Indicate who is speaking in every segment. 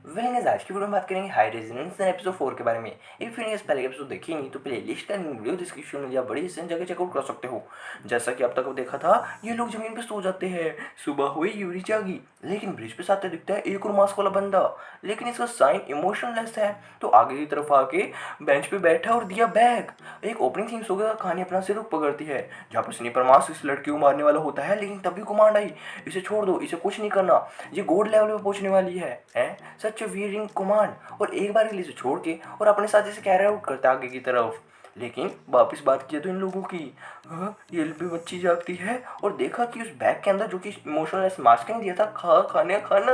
Speaker 1: Well आज की video में बात करेंगे हाई रेजिडेंस एपिसोड 4 के बारे में। इफ यूने पहले एपिसोड देखी नहीं तो प्ले लिस्ट का वीडियो डिस्क्रिप्शन में या बड़ी हिस्से जगह चेकआउट कर सकते हो। जैसा कि अब तक देखा था, ये लोग जमीन पे सो जाते हैं। सुबह हुई यूरी जागी, लेकिन ब्रिज पे साथ दिखता है एक और मास्क वाला बंदा, लेकिन इसका साइन इमोशनलेस है। तो आगे की तरफ आके बेंच पे बैठा और दिया बैग। एक ओपनिंग सीन होगा, कहानी अपना सिर पकड़ती है जहाँ पर स्नीपर मास्क इस लड़की को मारने वाला होता है, लेकिन तभी कमांड आई, इसे छोड़ दो, इसे कुछ नहीं करना, ये गोल्ड लेवल पे पहुंचने वाली है। सच वीरिंग कमांड और एक बार के लिए इसे छोड़ के और अपने साथ इसे कैरी आउट करता आगे की तरफ। लेकिन वापस बात किया तो इन लोगों की, ये भी बच्ची जागती है और देखा कि उस बैग के अंदर जो कि इमोशनलेस मास्किंग दिया था, खाने खाना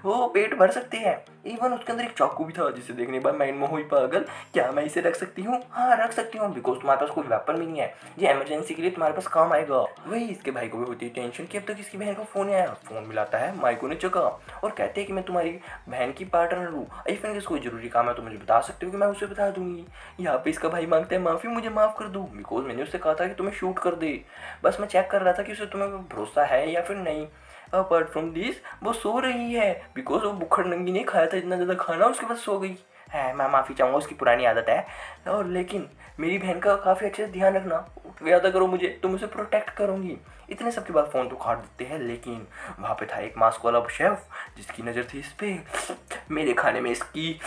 Speaker 1: वो पेट भर सकते हैं। इवन उसके अंदर एक चाकू भी था, जिसे देखने के बाद माइंड में हुई पागल, क्या मैं इसे रख सकती हूँ? हाँ रख सकती हूँ, बिकॉज तुम्हारे पास कोई वेपन भी नहीं है, ये इमरजेंसी के लिए तुम्हारे पास काम आएगा। वही इसके भाई को भी होती है टेंशन कि अब तक इसकी बहन को फोन आया। फोन मिलाता है माइको ने जगह और कहते हैं कि मैं तुम्हारी बहन की पार्टनर हूँ, इफ इनकेस कोई जरूरी काम है तो मुझे बता सकते हो कि मैं उसे बता दूंगी। यहाँ पे इसका भाई मांगता है माफ़ी, मुझे माफ़ कर दो, बिकॉज मैंने उससे कहा था कि तुम्हें शूट कर दे। बस मैं चेक कर रहा था कि उसे तुम्हें भरोसा है या फिर नहीं। अपार्ट फ्रॉम दिस वो सो रही है, बिकॉज वो बुखड़ नंगी नहीं खाया था इतना ज़्यादा खाना, उसके बाद सो गई है। मैं माफ़ी चाहूँगा, उसकी पुरानी आदत है। और लेकिन मेरी बहन का काफ़ी अच्छे से ध्यान रखना, वादा करो मुझे, तुम उसे प्रोटेक्ट करूँगी। इतने सब के बाद फ़ोन तो काट देते हैं, लेकिन वहाँ पे था एक मास्क वाला शेफ जिसकी नज़र थी इस पर। मेरे खाने में इसकी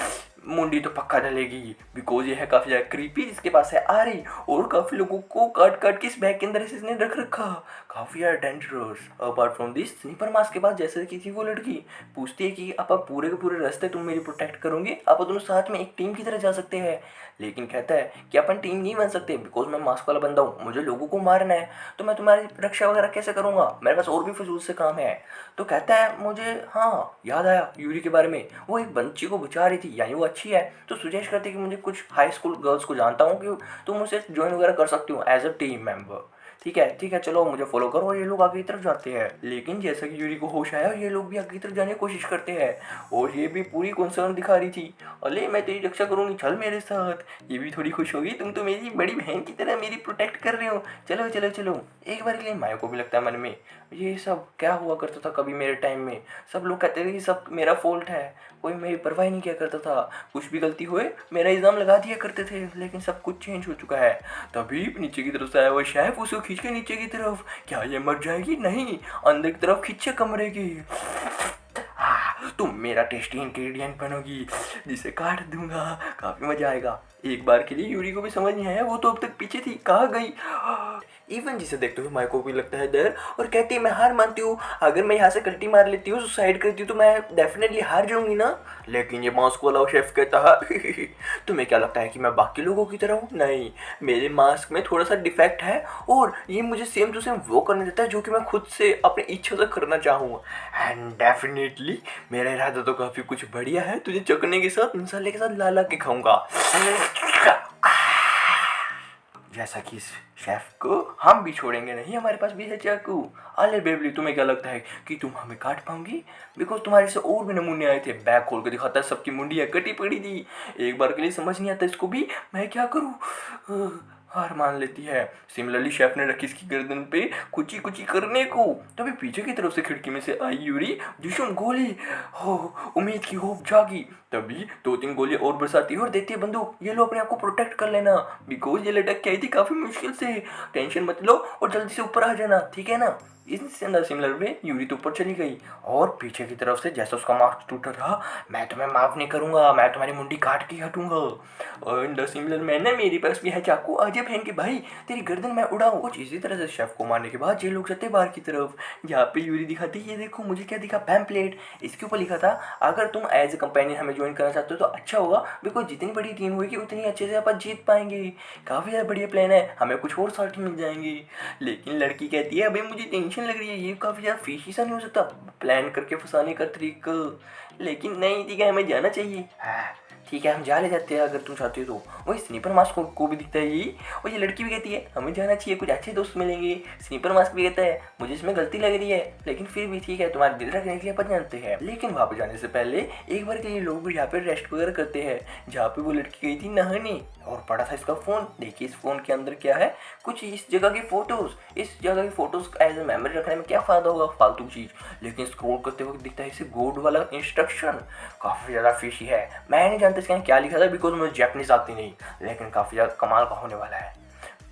Speaker 1: मुंडी तो पक्का डलेगी, बिकॉज ये है काफ़ी ज़्यादा क्रीपी, जिसके पास है आरी और काफ़ी लोगों को काट काट के इस बैग के अंदर इसने रख रखा, काफ़ी ज़्यादा dangerous. Apart from this sniper mask के पास जैसे कि थी वो लड़की, पूछती है कि आप पूरे के पूरे रास्ते तुम मेरी प्रोटेक्ट करोगे, आप दोनों साथ में एक टीम की तरह जा सकते हैं। लेकिन कहता है कि अपन टीम नहीं बन सकते, बिकॉज मैं मास्क वाला बंदा हूँ, मुझे लोगों को मारना है, तो मैं तुम्हारी रक्षा वगैरह कैसे करूँगा, मेरे पास और भी फजूल से काम है। तो कहता है मुझे हाँ याद आया यूरी के बारे में, वो एक बच्ची को बचा रही थी, यानी वो अच्छी है, तो सुजेस्ट करती है कि मुझे कुछ हाई स्कूल गर्ल्स को जानता हूँ कि तुम उसे ज्वाइन वगैरह कर सकती हो एज अ टीम मेंबर। ठीक है चलो मुझे फॉलो करो, और ये लोग आगे की तरफ जाते हैं। लेकिन जैसा कि यूरी को होश आया, ये लोग भी आगे की तरफ जाने की कोशिश करते हैं, और ये भी पूरी कंसर्न दिखा रही थी, अरे मैं तेरी रक्षा करूंगी, चल मेरे साथ। ये भी थोड़ी खुश होगी, तुम तो मेरी बड़ी बहन की तरह मेरी प्रोटेक्ट कर रहे हो, चलो चलो चलो। एक बार के लिए माया को भी लगता है मन में, ये सब क्या हुआ करता था कभी मेरे टाइम में, सब लोग कहते थे कि सब मेरा फॉल्ट है, कोई मेरी परवाह नहीं किया करता था, कुछ भी गलती हुए मेरा इल्ज़ाम लगा दिया करते थे, लेकिन सब कुछ चेंज हो चुका है। तभी नीचे की तरफ से आया वो शेफ उसको खींच के नीचे की तरफ, क्या ये मर जाएगी? नहीं, अंदर की तरफ खींचे कमरे की। तुम मेरा टेस्टी इंग्रेडिएंट बनोगी, जिसे काट दूंगा, काफी मजा आएगा। एक बार के लिए यूरी को भी समझ नहीं आया, वो तो अब तक पीछे थी, कहाँ गई? इवन जिसे देखते हुए माइको भी लगता है डर, और कहती है मैं हार मानती हूँ, अगर मैं यहाँ से कल्टी मार लेती हूँ, सुसाइड करती हूँ, तो मैं डेफिनेटली हार जाऊंगी ना। लेकिन ये मास्क वाला शेफ कहता है तुम्हें क्या लगता है कि मैं बाकी लोगों की तरह हूँ? नहीं, मेरे मास्क में थोड़ा सा डिफेक्ट है, और ये मुझे सेम टू सेम वो करने देता है जो कि मैं खुद से अपनी इच्छा से करना चाहूँ। एंड डेफिनेटली मेरा इरादा तो काफ़ी कुछ बढ़िया है, तुझे चकने के साथ मसाले के साथ ला के खाऊंगा। जैसा कि इस शेफ को हम भी छोड़ेंगे नहीं, हमारे पास भी है चाकू। अरे बेबली, तुम्हें क्या लगता है कि तुम हमें काट पाओगी? बिकॉज तुम्हारे से और भी नमूने आए थे, बैग खोल के दिखाता है, सबकी मुंडियाँ कटी पड़ी थी। एक बार के लिए समझ नहीं आता इसको भी, मैं क्या करूँ? हार मान लेती है। सिमिलरली शेफ ने रखी इसकी गर्दन पे कुची कुची करने को, तभी पीछे की तरफ से खिड़की में से आई यूरी, जिसम गोली। हो, उम्मीद की होप जागी। तभी 2-3 गोली और बरसाती है और देती है बंदूक, ये लो अपने आप को प्रोटेक्ट कर लेना, बिकॉज ये लटक के आई थी काफी मुश्किल से, टेंशन मत लो और जल्दी से ऊपर आ जाना, ठीक है ना। इस अंदर सिमिलर वे यूरी तो ऊपर चली गई, और पीछे की तरफ से जैसा उसका मास्क टूटा था, मैं तुम्हें माफ नहीं करूंगा, मैं तुम्हारी मुंडी काट के हटूंगा। और इन द सिमिलर मैंने, मेरे पास भी है चाकू, आजे बहन के भाई, तेरी गर्दन मैं उड़ाऊं। कुछ इसी तरह से शेफ को मारने के बाद ये लोग जाते बाहर की तरफ, यहाँ पे यूरी दिखाती, ये देखो मुझे क्या दिखा, पैम्पलेट, इसके ऊपर लिखा था अगर तुम एज ए कंपेनियन हमें ज्वाइन करना चाहते हो तो अच्छा होगा, बिकॉज जितनी बड़ी टीम होगी उतनी अच्छे से अपन जीत पाएंगे, काफ़ी ज़्यादा बढ़िया प्लान है, हमें कुछ और साथी मिल जाएंगे। लेकिन लड़की कहती है अभी मुझे टेंशन लग रही है, ये काफ़ी ज़्यादा फिशी सा नहीं हो सकता प्लान करके फंसाने का तरीका, लेकिन नहीं ठीक है हमें जाना चाहिए। ठीक है हम जा ले जाते हैं अगर तुम चाहती हो तो। वही स्नीपर मास्क को भी दिखता है यही, और ये लड़की भी कहती है हमें जाना चाहिए, कुछ अच्छे दोस्त मिलेंगे। स्नीपर मास्क भी कहता है मुझे इसमें गलती लग रही है, लेकिन फिर भी ठीक है तुम्हारा दिल रखने के लिए अपन जानते हैं। लेकिन वहाँ पे जाने से पहले एक बार के लिए लोग भी यहाँ पे रेस्ट वगैरह करते हैं, जहाँ पे वो लड़की गई थी नहाने और पड़ा था इसका फ़ोन। देखिए इस फ़ोन के अंदर क्या है, कुछ इस जगह की फ़ोटोज़, इस जगह की फ़ोटोज़ एज ए मेमोरी रखने में क्या फ़ायदा होगा, फालतू चीज़। लेकिन स्क्रॉल करते वक्त दिखता है इसे गोड वाला इंस्ट्रक्शन, काफ़ी ज़्यादा फिशी है। मैं नहीं जानता इसके अंदर क्या लिखा था बिकॉज मुझे जैपनीज आती नहीं, लेकिन काफ़ी ज़्यादा कमाल का होने वाला है।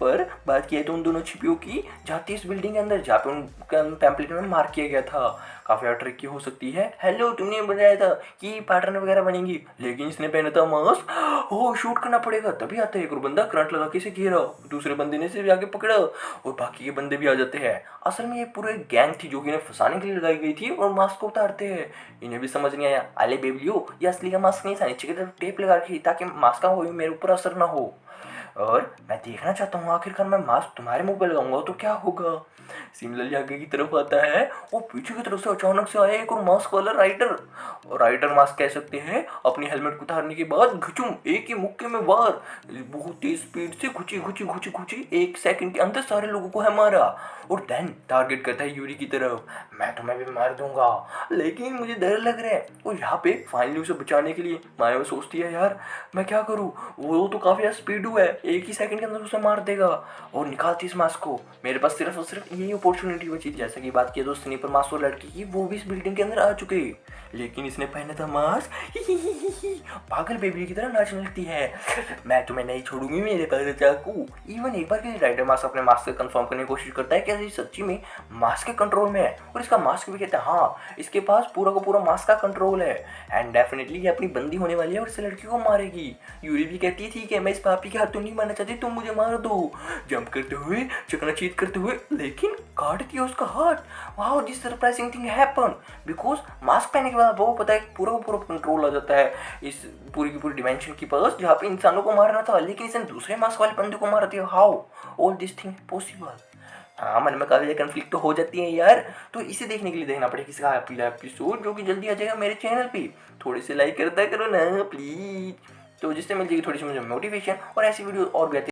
Speaker 1: पर बात की है तो उन दोनों छिपियों की, जाती इस बिल्डिंग के अंदर जहाँ पे उनका पैम्पलेट में मार्क किया गया था, काफ़ी ज़्यादा ट्रिकी हो सकती है। हेलो तुमने बताया था कि पार्टनर वगैरह बनेंगी, लेकिन इसने पहना था मास्क। हो शूट करना पड़ेगा, तभी आता है एक और बंदा करंट लगा के इसे घेरा, दूसरे बंदे ने इसे आगे पकड़ा और बाकी के बंदे भी आ जाते हैं। असल में ये पूरे गैंग थी जो कि इन्हें फंसाने के लिए लगाई गई थी और मास्क को उतारते हैं। इन्हें भी समझ नहीं आया, अले बेबलियो ये असली का मास्क नहीं था, नीचे की तरफ टेप लगा रखी ताकि मास्क का कोई मेरे ऊपर असर ना हो। और मैं देखना चाहता हूँ आखिरकार मैं मास्क तुम्हारे मुंह पे लगाऊंगा तो क्या होगा। सिमिलरली आगे की तरफ आता है और पीछे की तरफ से अचानक से आया एक और मास्क वाला राइडर, और राइडर मास्क कह सकते हैं। अपनी हेलमेट उतारने के बाद घुचुम एक ही मुक्के में वार, बहुत तेज स्पीड से घुची घुची घुची घुची 1 सेकंड के अंदर सारे लोगों को है मारा, और देन टारगेट करता है यूरी की तरफ, मैं तुम्हें भी मार दूंगा लेकिन मुझे डर लग रहा है। और यहाँ पे फाइनली उसे बचाने के लिए माया सोचती है यार मैं क्या करूँ, वो तो काफ़ी ज़्यादा स्पीड हुआ है, 1 ही सेकंड के अंदर उसे मार देगा। और निकालती इस मास्क को, मेरे पास सिर्फ और सिर्फ यही अपॉर्चुनिटी बची। जैसा कि बात की तो स्नीपर मास्क और लड़की की, वो भी इस बिल्डिंग के अंदर आ चुके, लेकिन इसने पहना था मास्क। पागल बेबी की तरह नाचने लगती है, मैं तुम्हें नहीं छोड़ूंगी मेरे पास चाकू। इवन एक बार के लिए राइडर मास्क अपने मास्क से कंफर्म करने की कोशिश करता है कि ये सच्ची में मास्क के कंट्रोल में है, और इसका मास्क भी कहता है हाँ इसके पास पूरा का पूरा मास्क का कंट्रोल है एंड डेफिनेटली ये अपनी बंदी होने वाली है और इस लड़की को मारेगी। यूरी भी कहती है ठीक है मैं इस पापी के हाथों नहीं मारना चाहती, तुम मुझे मार दो, जंप करते हुए चकनाचूर करते हुए, लेकिन काटती है उसका हाथ। Wow this surprising thing happen because mask पहनने के बाद वो पता है पूरा का पूरा कंट्रोल आ जाता है इस पूरी की पूरी डिमेंशन की पास जहाँ पे इंसानों को मारना था, लेकिन इसने दूसरे मास्क वाले बंदे को मार दिया। How all this thing possible. हाँ मन में काफ़ी कंफ्लिक्ट तो हो जाती है यार, तो इसे देखने के लिए देखना पड़ेगा किसका पीला एपिसोड जो कि जल्दी आ जाएगा मेरे चैनल पे। थोड़े से लाइक करता करो ना प्लीज, तो जिससे मिल जाएगी थोड़ी सी मुझे मोटिवेशन और ऐसी वीडियो और भी आती है।